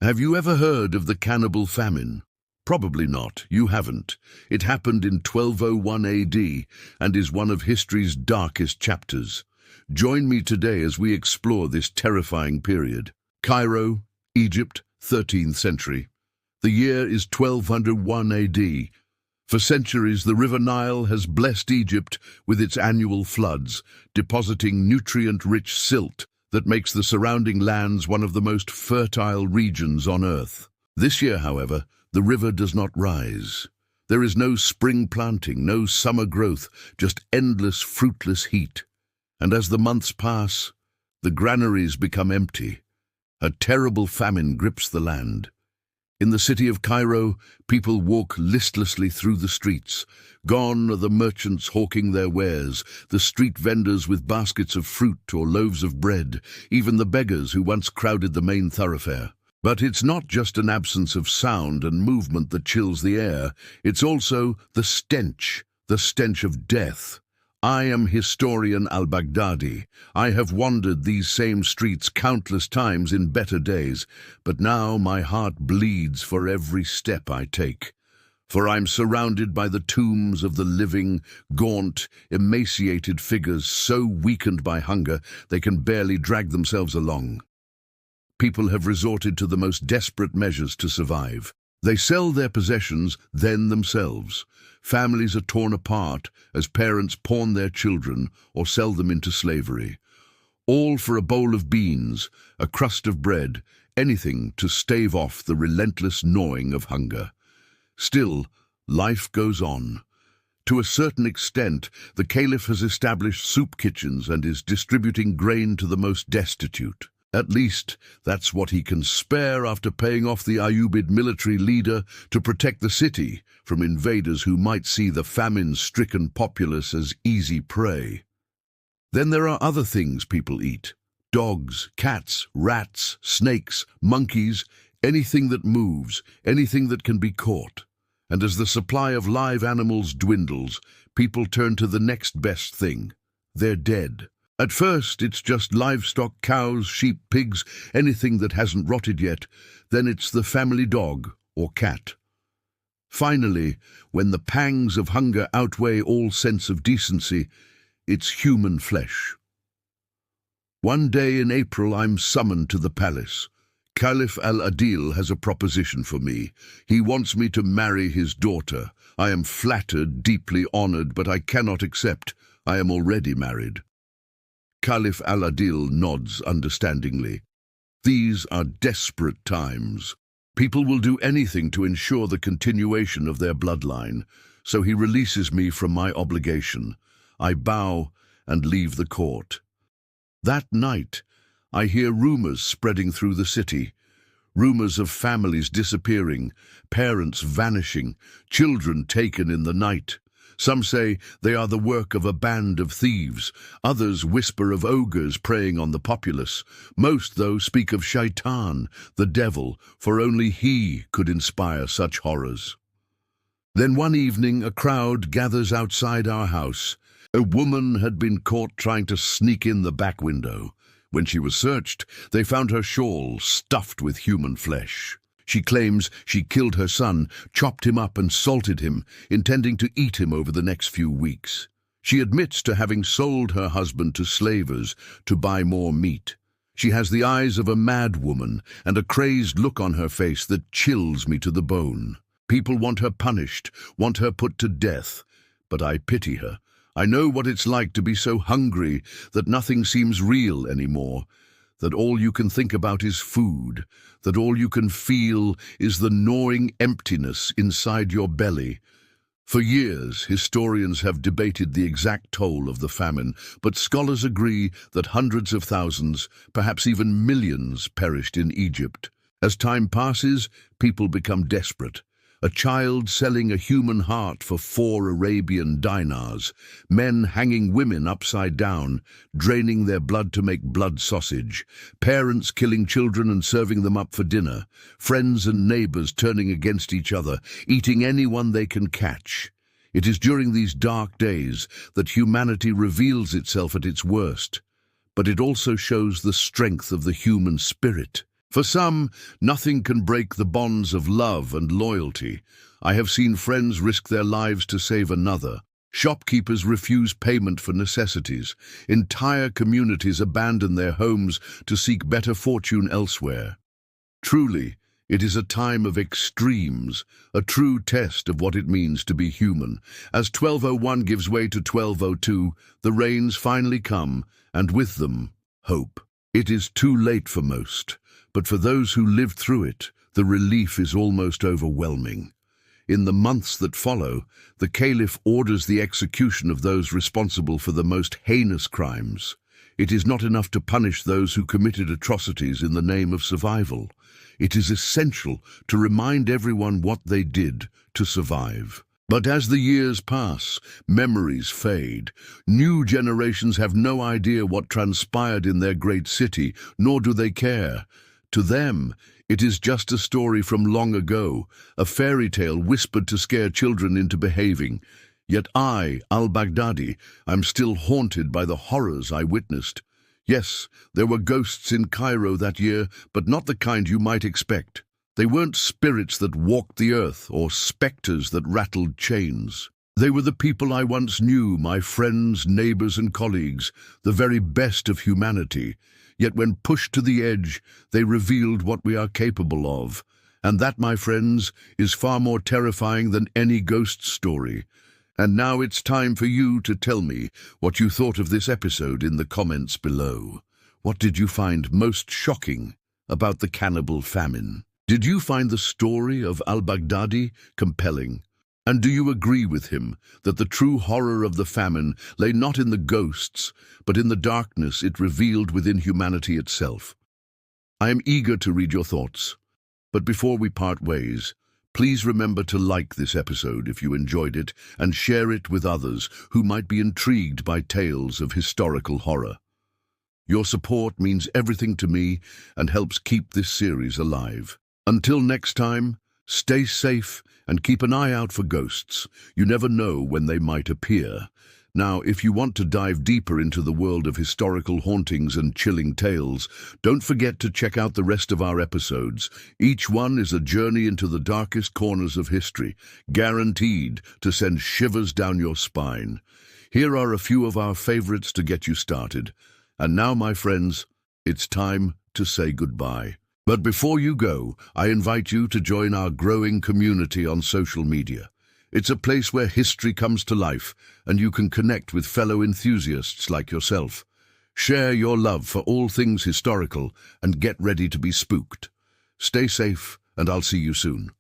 Have you ever heard of the Cannibal Famine? Probably not, you haven't. It happened in 1201 AD and is one of history's darkest chapters. Join me today as we explore this terrifying period. Cairo, Egypt, 13th century. The year is 1201 AD. For centuries, the River Nile has blessed Egypt with its annual floods, depositing nutrient-rich silt that makes the surrounding lands one of the most fertile regions on Earth. This year, however, the river does not rise. There is no spring planting, no summer growth, just endless fruitless heat. And as the months pass, the granaries become empty. A terrible famine grips the land. In the city of Cairo, people walk listlessly through the streets. Gone are the merchants hawking their wares, the street vendors with baskets of fruit or loaves of bread, even the beggars who once crowded the main thoroughfare. But it's not just an absence of sound and movement that chills the air, it's also the stench of death. I am historian al-Baghdadi. I have wandered these same streets countless times in better days, but now my heart bleeds for every step I take. For I'm surrounded by the tombs of the living, gaunt, emaciated figures so weakened by hunger they can barely drag themselves along. People have resorted to the most desperate measures to survive. They sell their possessions, then themselves. Families are torn apart as parents pawn their children or sell them into slavery. All for a bowl of beans, a crust of bread, anything to stave off the relentless gnawing of hunger. Still, life goes on. To a certain extent, the Caliph has established soup kitchens and is distributing grain to the most destitute. At least, that's what he can spare after paying off the Ayyubid military leader to protect the city from invaders who might see the famine-stricken populace as easy prey. Then there are other things people eat. Dogs, cats, rats, snakes, monkeys, anything that moves, anything that can be caught. And as the supply of live animals dwindles, people turn to the next best thing. They're dead. At first, it's just livestock, cows, sheep, pigs, anything that hasn't rotted yet. Then it's the family dog or cat. Finally, when the pangs of hunger outweigh all sense of decency, it's human flesh. One day in April, I'm summoned to the palace. Caliph al-Adil has a proposition for me. He wants me to marry his daughter. I am flattered, deeply honored, but I cannot accept. I am already married. Caliph al-Adil nods understandingly. These are desperate times. People will do anything to ensure the continuation of their bloodline, so he releases me from my obligation. I bow and leave the court. That night, I hear rumors spreading through the city. Rumors of families disappearing, parents vanishing, children taken in the night. Some say they are the work of a band of thieves. Others whisper of ogres preying on the populace. Most, though, speak of Shaitan, the devil, for only he could inspire such horrors. Then one evening, a crowd gathers outside our house. A woman had been caught trying to sneak in the back window. When she was searched, they found her shawl stuffed with human flesh. She claims she killed her son, chopped him up and salted him, intending to eat him over the next few weeks. She admits to having sold her husband to slavers to buy more meat. She has the eyes of a mad woman and a crazed look on her face that chills me to the bone. People want her punished, want her put to death, but I pity her. I know what it's like to be so hungry that nothing seems real anymore, that all you can think about is food, that all you can feel is the gnawing emptiness inside your belly. For years, historians have debated the exact toll of the famine, but scholars agree that hundreds of thousands, perhaps even millions, perished in Egypt. As time passes, people become desperate. A child selling a human heart for 4 Arabian dinars, men hanging women upside down, draining their blood to make blood sausage, parents killing children and serving them up for dinner, friends and neighbors turning against each other, eating anyone they can catch. It is during these dark days that humanity reveals itself at its worst, but it also shows the strength of the human spirit. For some, nothing can break the bonds of love and loyalty. I have seen friends risk their lives to save another. Shopkeepers refuse payment for necessities. Entire communities abandon their homes to seek better fortune elsewhere. Truly, it is a time of extremes, a true test of what it means to be human. As 1201 gives way to 1202, the rains finally come, and with them, hope. It is too late for most, but for those who lived through it, the relief is almost overwhelming. In the months that follow, the Caliph orders the execution of those responsible for the most heinous crimes. It is not enough to punish those who committed atrocities in the name of survival. It is essential to remind everyone what they did to survive. But as the years pass, memories fade. New generations have no idea what transpired in their great city, nor do they care. To them, it is just a story from long ago, a fairy tale whispered to scare children into behaving. Yet I, al-Baghdadi, am still haunted by the horrors I witnessed. Yes, there were ghosts in Cairo that year, but not the kind you might expect. They weren't spirits that walked the earth or specters that rattled chains. They were the people I once knew, my friends, neighbors, and colleagues, the very best of humanity. Yet when pushed to the edge, they revealed what we are capable of. And that, my friends, is far more terrifying than any ghost story. And now it's time for you to tell me what you thought of this episode in the comments below. What did you find most shocking about the Cannibal Famine? Did you find the story of al-Baghdadi compelling? And do you agree with him that the true horror of the famine lay not in the ghosts, but in the darkness it revealed within humanity itself? I am eager to read your thoughts. But before we part ways, please remember to like this episode if you enjoyed it and share it with others who might be intrigued by tales of historical horror. Your support means everything to me and helps keep this series alive. Until next time, stay safe and keep an eye out for ghosts. You never know when they might appear. Now, if you want to dive deeper into the world of historical hauntings and chilling tales, don't forget to check out the rest of our episodes. Each one is a journey into the darkest corners of history, guaranteed to send shivers down your spine. Here are a few of our favorites to get you started. And now, my friends, it's time to say goodbye. But before you go, I invite you to join our growing community on social media. It's a place where history comes to life, and you can connect with fellow enthusiasts like yourself. Share your love for all things historical and get ready to be spooked. Stay safe, and I'll see you soon.